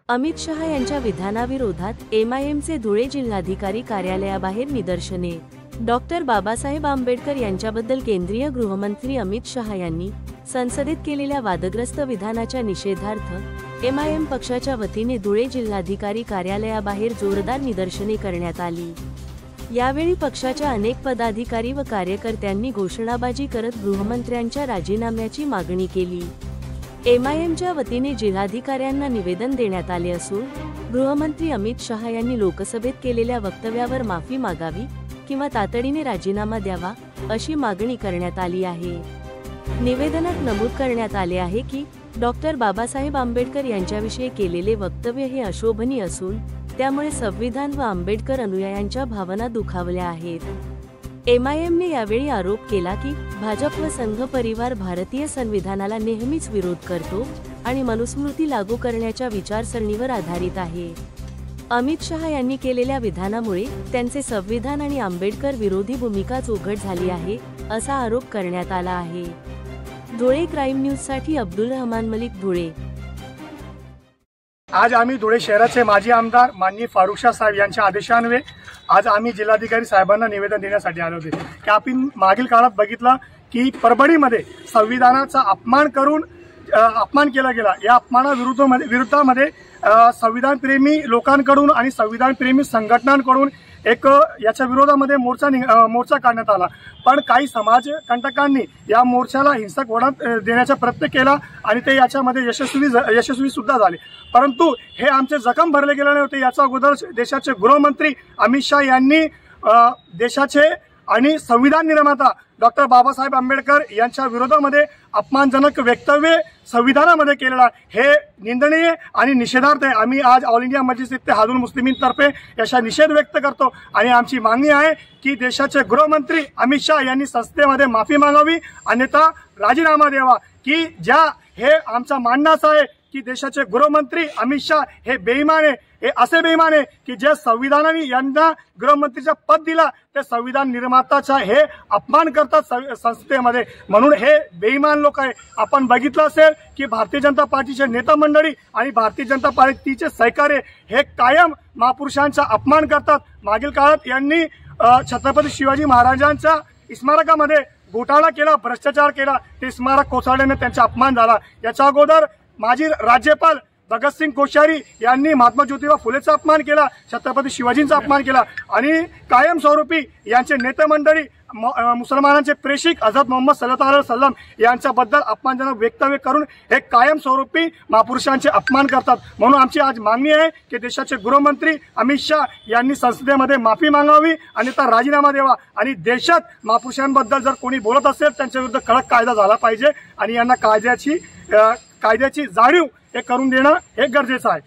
अमित शहा यांच्या विधानाविरोधात एमआयएमचे धुळे जिल्हाधिकारी कार्यालयाबाहेर निदर्शने। डॉक्टर बाबासाहेब आंबेडकर यांच्याबद्दल केंद्रीय गृहमंत्री अमित शहा यांनी संसदेत केलेल्या वादग्रस्त विधानाच्या निषेधार्थ एमआयएम पक्षाच्या वतीने धुळे जिल्हाधिकारी कार्यालयाबाहेर जोरदार निदर्शने करण्यात आली। यावेळी पक्षाच्या अनेक पदाधिकारी व कार्यकर्त्यांनी घोषणाबाजी करत गृहमंत्र्यांच्या राजीनाम्याची मागणी केली। एमआयएमच्या वतीने जिल्हाधिकाऱ्यांना निवेदन देण्यात आले असून गृहमंत्री अमित शहा यांनी लोकसभेत केलेल्या वक्तव्यावर माफी मागावी किंवा तातडीने राजीनामा द्यावा अशी मागणी करण्यात आली आहे। निवेदनात नमूद करण्यात आले आहे की डॉक्टर बाबासाहेब आंबेडकर यांच्याविषयी केलेले वक्तव्य हे अशोभनीय असून त्यामुळे संविधान व आंबेडकर अनुयायांच्या भावना दुखावल्या आहेत। एमआयएमने यावेळी आरोप केला की भाजप व संघ परिवार भारतीय संविधानाला नेहमीच विरोध करतो आणि मनुस्मृती लागू करण्याच्या विचारसरणीवर आधारित आहे। अमित शहा यांनी केलेल्या विधानामुळे त्यांचे संविधान आणि आंबेडकर विरोधी भूमिकाच उघड झाली आहे असा आरोप करण्यात आला आहे। धुळे क्राईम न्यूजसाठी अब्दुल रहमान मलिक, धुळे। आज आम्ही धुळे शहराचे माजी आमदार माननीय फारुख साहेब यांच्या आदेशान्वये आज आम्ही जिल्हाधिकारी साहेबांना निवेदन देण्यासाठी आलो होते की आपण मागील काळात बघितलं की परभणीमध्ये संविधानाचा अपमान केला गेला। या विरुद्धामध्ये संविधान प्रेमी लोकांकडून आणि संविधान प्रेमी संघटनांकडून एक याच्या विरोधामध्ये मोर्चा काढण्यात आला, पण काही समाजकंटकांनी या मोर्चाला हिंसक वळण देण्याचा प्रयत्न केला आणि ते याच्यामध्ये यशस्वी सुद्धा झाले। परंतु हे आमचे जखम भरले गेले नव्हते। याचा अगोदर देशाचे गृहमंत्री अमित शहा यांनी देशाचे आणि संविधान निर्माता डॉक्टर बाबासाहेब आंबेडकर यांच्या विरोधामध्ये अपमानजनक वक्तव्य संविधानामध्ये केलेला हे निंदनीय आणि निषेधार्थ आहे। आम्ही आज ऑल इंडिया मजलिस-ए-इत्तेहादुल मुस्लिमीनतर्फे याचा निषेध व्यक्त करतो आणि आमची मागणी आहे की देशाचे गृहमंत्री अमित शहा यांनी संसदेमध्ये माफी मागावी अन्यथा राजीनामा द्यावा। की हे आमचा मानणं आहे की देशाचे गृहमंत्री अमित शहा हे बेईमान आहे, हे असे बेईमान आहे की जे संविधानाने यांना गृहमंत्रीचं पद दिला ते संविधान निर्माताचा हे अपमान करतात संसदेमध्ये, म्हणून हे बेईमान लोक आहे। आपण बघितलं असेल की भारतीय जनता पार्टीचे नेता मंडळी आणि भारतीय जनता पार्टीचे सहकारी हे कायम महापुरुषांचा अपमान करतात। मागील काळात यांनी छत्रपती शिवाजी महाराजांच्या स्मारकामध्ये घोटाळा केला, भ्रष्टाचार केला, ते स्मारक कोसळल्याने त्यांचा अपमान झाला। याच्या अगोदर माजी राज्यपाल भगतसिंग कोश्यारी यांनी महात्मा ज्योतिबा फुलेचा अपमान केला, छत्रपती शिवाजींचा अपमान केला आणि कायमस्वरूपी यांचे नेते मंडळी मुसलमानांचे प्रेषित हजरत मोहम्मद सल्लल्लाहु अलैहि वसल्लम यांच्याबद्दल अपमानजनक वक्तव्य करून हे कायमस्वरूपी महापुरुषांचे अपमान करतात। म्हणून आमची आज मागणी आहे की देशाचे गृहमंत्री अमित शहा यांनी संसदेमध्ये माफी मागावी अन्यथा राजीनामा द्यावा आणि देशात महापुरुषांबद्दल जर कोणी बोलत असेल त्यांच्या विरुद्ध कडक कायदा झाला पाहिजे आणि यांना कायद्याची जाणीव हे करून देणं हे गरजेचं आहे।